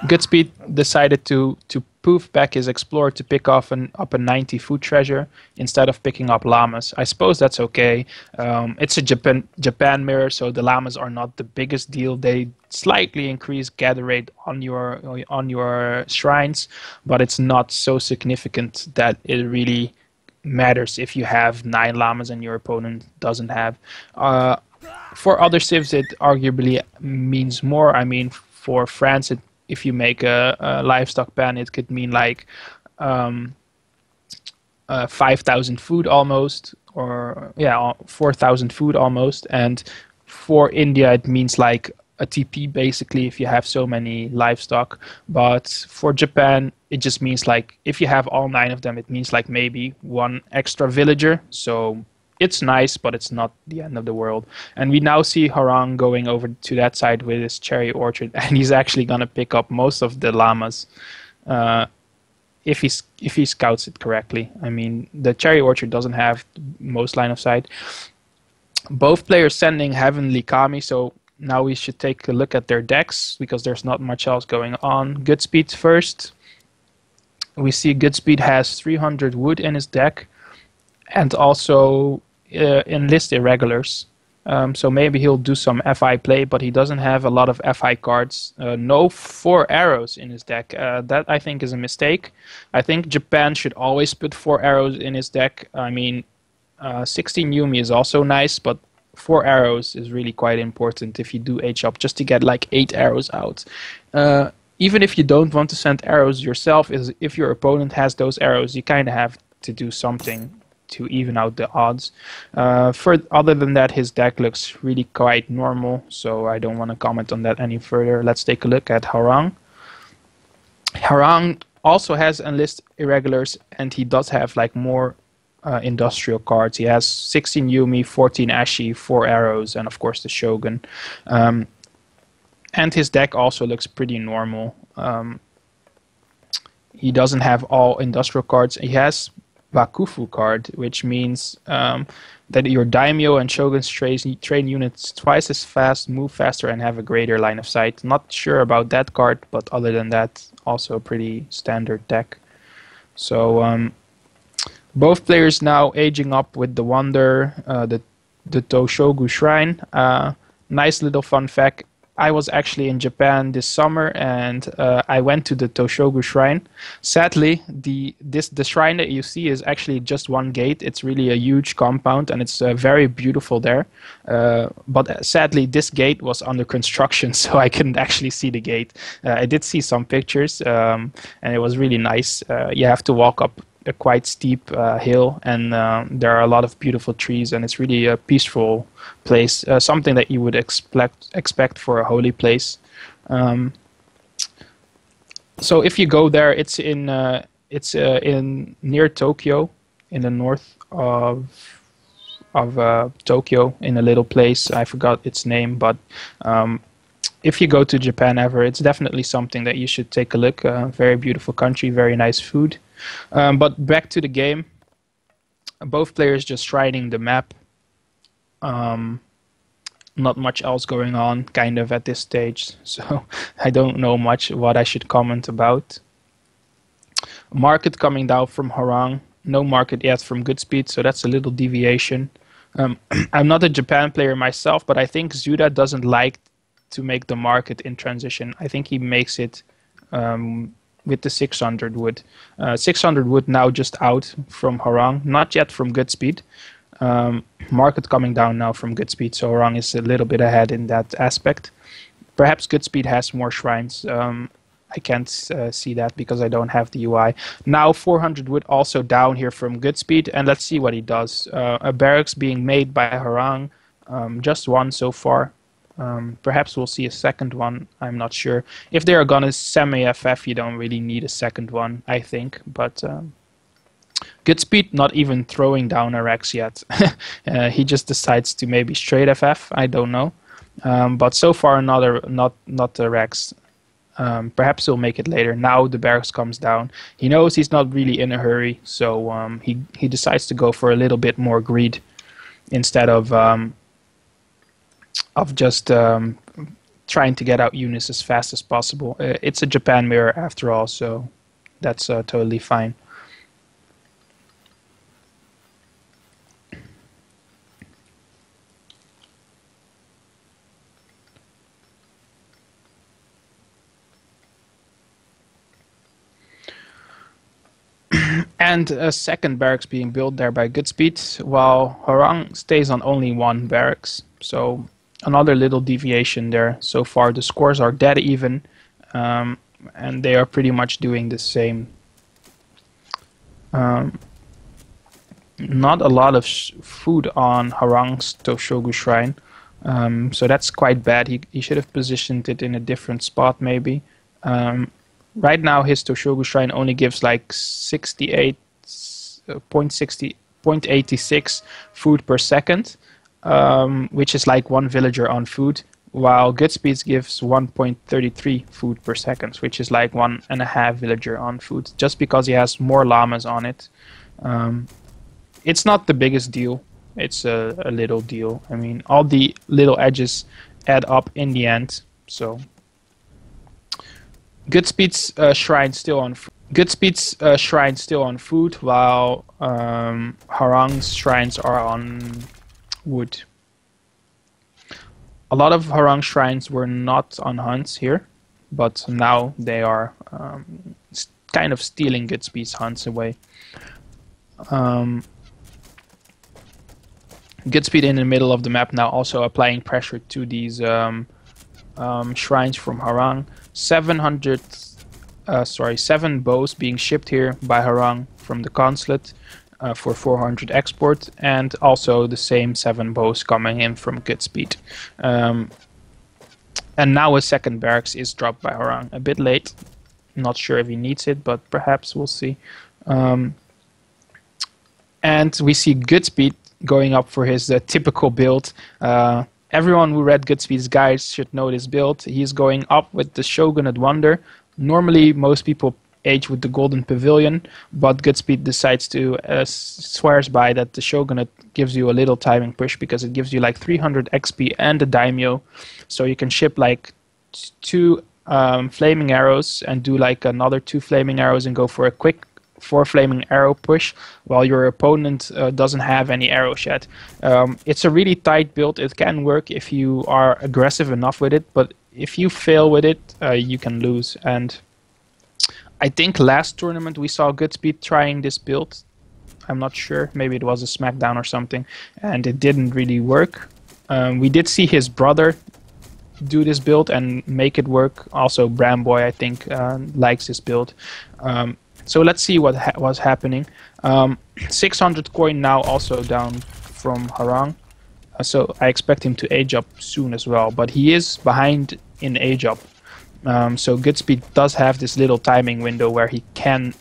Speaker 1: GoodSpeed decided to poof back his explorer to pick up a 90 food treasure instead of picking up llamas. I suppose that's okay. It's a Japan mirror, so the llamas are not the biggest deal. They slightly increase gather rate on your shrines, but it's not so significant that it really matters if you have 9 llamas and your opponent doesn't have. For other civs, it arguably means more. I mean, for France, if you make a livestock ban, it could mean like 5,000 food almost, or yeah, 4,000 food almost. And for India, it means like a TP basically if you have so many livestock. But for Japan, it just means like if you have all 9 of them, it means like maybe 1 extra villager. So it's nice, but it's not the end of the world. And we now see Hwoarang going over to that side with his cherry orchard, and he's actually gonna pick up most of the llamas if he scouts it correctly. I mean, the cherry orchard doesn't have most line of sight. Both players sending Heavenly Kami, so now we should take a look at their decks because there's not much else going on. GoodSpeed first. We see GoodSpeed has 300 wood in his deck, and also enlist irregulars. So maybe he'll do some FI play, but he doesn't have a lot of FI cards. No 4 arrows in his deck. That I think is a mistake. I think Japan should always put 4 arrows in his deck. I mean, 16 Yumi is also nice, but 4 arrows is really quite important if you do H-up, just to get like 8 arrows out. Even if you don't want to send arrows yourself, if your opponent has those arrows, you kind of have to do something to even out the odds. Other than that, his deck looks really quite normal, so I don't want to comment on that any further. Let's take a look at Hwoarang. Hwoarang also has enlist irregulars, and he does have like more industrial cards. He has 16 Yumi, 14 Ashi, 4 arrows, and of course the Shogun. And his deck also looks pretty normal. He doesn't have all industrial cards. He has Bakufu card, which means that your daimyo and shoguns train units twice as fast, move faster, and have a greater line of sight. Not sure about that card, but other than that, also a pretty standard deck. So both players now aging up with the Wonder, the Toshogu Shrine. Nice little fun fact. I was actually in Japan this summer, and I went to the Toshogu Shrine. Sadly, the shrine that you see is actually just one gate. It's really a huge compound, and it's very beautiful there. But sadly, this gate was under construction, so I couldn't actually see the gate. I did see some pictures, and it was really nice. You have to walk up a quite steep hill, and there are a lot of beautiful trees, and it's really a peaceful place, something that you would expect for a holy place. So if you go there, it's in near Tokyo, in the north of Tokyo, in a little place. I forgot its name, but if you go to Japan ever, it's definitely something that you should take a look. Very beautiful country, very nice food. But back to the game, both players just riding the map. Not much else going on, kind of, at this stage, so I don't know much what I should comment about. Market coming down from Hwoarang, no market yet from GoodSpeed, so that's a little deviation. I'm not a Japan player myself, but I think Zuda doesn't like to make the market in transition. I think he makes it with the 600 wood. 600 wood now just out from Hwoarang, not yet from GoodSpeed. Market coming down now from GoodSpeed, so Hwoarang is a little bit ahead in that aspect. Perhaps GoodSpeed has more shrines. I can't see that because I don't have the UI. Now 400 wood also down here from GoodSpeed, and let's see what he does. A barracks being made by Hwoarang, just one so far. Perhaps we'll see a second one, I'm not sure. If they are gonna semi-FF, you don't really need a second one, I think, but GoodSpeed not even throwing down a Rex yet. He just decides to maybe straight FF, I don't know. But so far not a Rex. Perhaps he'll make it later. Now the barracks comes down. He knows he's not really in a hurry, so he decides to go for a little bit more greed instead of just trying to get out units as fast as possible. It's a Japan mirror after all, so that's totally fine. And a second barracks being built there by GoodSpeed, while Hwoarang stays on only one barracks. So another little deviation there. So far the scores are dead even, and they are pretty much doing the same. Not a lot of food on Hwoarang's Toshogu Shrine, so that's quite bad. He should have positioned it in a different spot maybe. Right now his Toshogu Shrine only gives like 68.86 food per second, which is like one villager on food, while GoodSpeed gives 1.33 food per second, which is like 1.5 villager on food, just because he has more llamas on it. It's not the biggest deal, it's a little deal. I mean, all the little edges add up in the end, so GoodSpeed's shrine still on food, while Hwoarang's shrines are on wood. A lot of Hwoarang shrines were not on hunts here, but now they are kind of stealing GoodSpeed's hunts away. GoodSpeed in the middle of the map now, also applying pressure to these shrines from Hwoarang. 7 bows being shipped here by Hwoarang from the consulate for 400 export, and also the same 7 bows coming in from GoodSpeed. And now a second barracks is dropped by Hwoarang. A bit late. Not sure if he needs it, but perhaps we'll see. And we see GoodSpeed going up for his typical build. Everyone who read GoodSpeed's guides should know this build. He's going up with the Shogunate Wonder. Normally, most people age with the Golden Pavilion, but GoodSpeed decides to swears by that the Shogunate gives you a little timing push because it gives you like 300 XP and a daimyo, so you can ship like 2 flaming arrows and do like another 2 flaming arrows and go for a quick 4 flaming arrow push while your opponent doesn't have any arrows yet. It's a really tight build. It can work if you are aggressive enough with it, but if you fail with it, you can lose. And I think last tournament we saw GoodSpeed trying this build. I'm not sure, maybe it was a SmackDown or something, and it didn't really work. We did see his brother do this build and make it work. Also Bramboy, I think, likes this build. So let's see what was happening. 600 coin now also down from Hwoarang. So I expect him to age up soon as well, but he is behind in age up. So GoodSpeed does have this little timing window where he can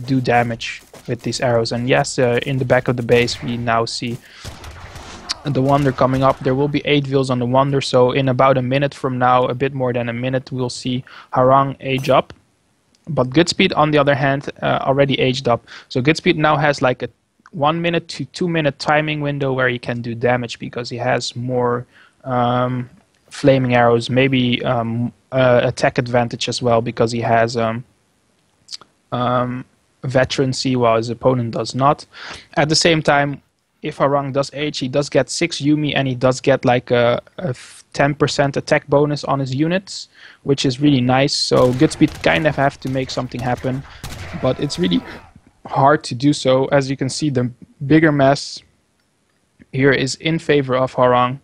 Speaker 1: do damage with these arrows. And yes, in the back of the base we now see the Wonder coming up. There will be 8 vills on the Wonder, so in about a minute from now, a bit more than a minute, we'll see Hwoarang age up. But GoodSpeed, on the other hand, already aged up. So GoodSpeed now has like a 1 minute to 2 minute timing window where he can do damage because he has more flaming arrows, maybe attack advantage as well because he has veterancy while his opponent does not. At the same time, if Hwoarang does age, he does get 6 Yumi and he does get like a 10% attack bonus on his units, which is really nice. So GoodSpeed kind of have to make something happen, but it's really hard to do so. As you can see, the bigger mass here is in favor of Hwoarang,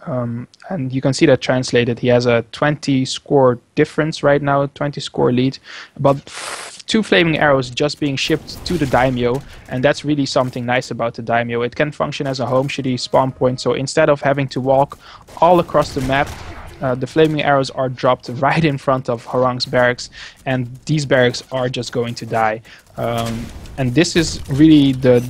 Speaker 1: and you can see that translated. He has a 20 score difference right now, 20 score lead, but 2 flaming arrows just being shipped to the daimyo, and that's really something nice about the daimyo. It can function as a home shitty spawn point, so instead of having to walk all across the map, the flaming arrows are dropped right in front of Hwoarang's barracks, and these barracks are just going to die. And this is really the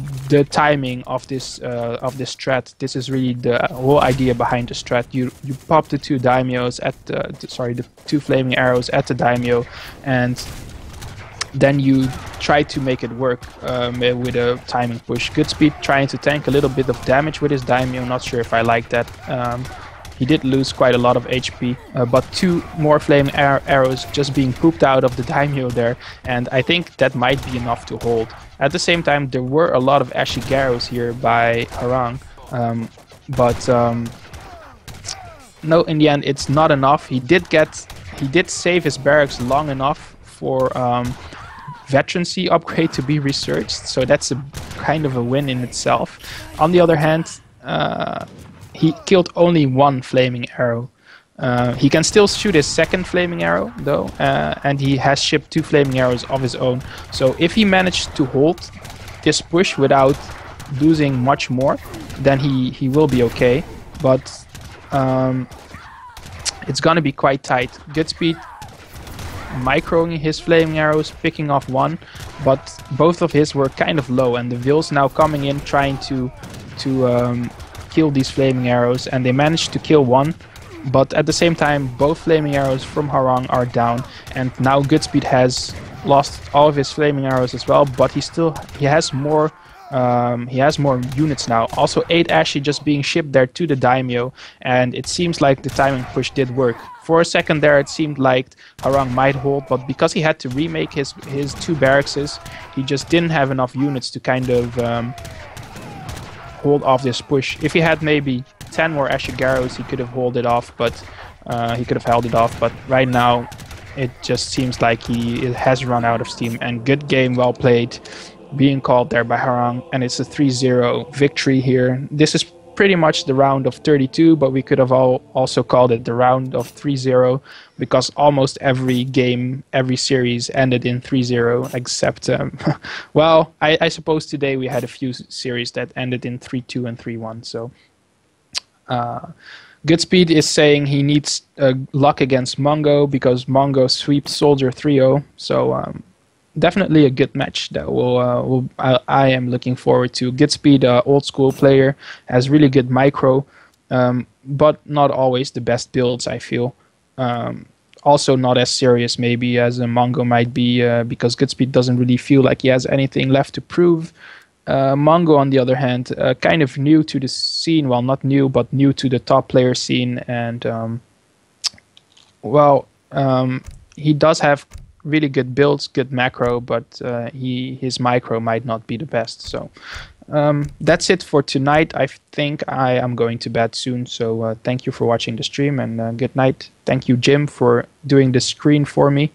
Speaker 1: timing of this strat. This is really the whole idea behind the strat. You pop the 2 daimyos at the 2 flaming arrows at the daimyo, and then you try to make it work with a timing push. GoodSpeed trying to tank a little bit of damage with his daimyo. Not sure if I like that. He did lose quite a lot of HP, but 2 more flaming arrows just being pooped out of the daimyo there, and I think that might be enough to hold. At the same time, there were a lot of Ashigaros here by Hwoarang, but no, in the end it's not enough. He did save his barracks long enough for veterancy upgrade to be researched, so that's a kind of a win in itself. On the other hand, he killed only 1 flaming arrow. He can still shoot his 2nd flaming arrow though, and he has shipped 2 flaming arrows of his own. So if he managed to hold this push without losing much more, then he will be okay. But it's gonna be quite tight. GoodSpeed microing his flaming arrows, picking off 1, but both of his were kind of low, and the vills now coming in trying to kill these flaming arrows, and they managed to kill 1, but at the same time both flaming arrows from Hwoarang are down, and now GoodSpeed has lost all of his flaming arrows as well, but he has more units now. Also 8 Ashi just being shipped there to the daimyo, and it seems like the timing push did work. For a second there it seemed like Hwoarang might hold, but because he had to remake his 2 barracks, he just didn't have enough units to kind of hold off this push. If he had maybe 10 more Ashigaros, he could have held it off, but right now it just seems like it has run out of steam. And good game, well played, being called there by Hwoarang, and it's a 3-0 victory here. This is pretty much the round of 32, but we could have also called it the round of 3-0, because almost every game, every series ended in 3-0, except, well, I suppose today we had a few series that ended in 3-2 and 3-1, so... GoodSpeed is saying he needs luck against Mongo because Mongo sweeps Soldier 3-0. So definitely a good match that I am looking forward to. GoodSpeed, old school player, has really good micro, but not always the best builds, I feel. Also not as serious maybe as a Mongo might be, because GoodSpeed doesn't really feel like he has anything left to prove. Mongo, on the other hand, kind of new to the scene. Well, not new, but new to the top player scene. And, he does have really good builds, good macro, but his micro might not be the best. So that's it for tonight. I think I am going to bed soon. So thank you for watching the stream, and good night. Thank you, Jim, for doing the screen for me.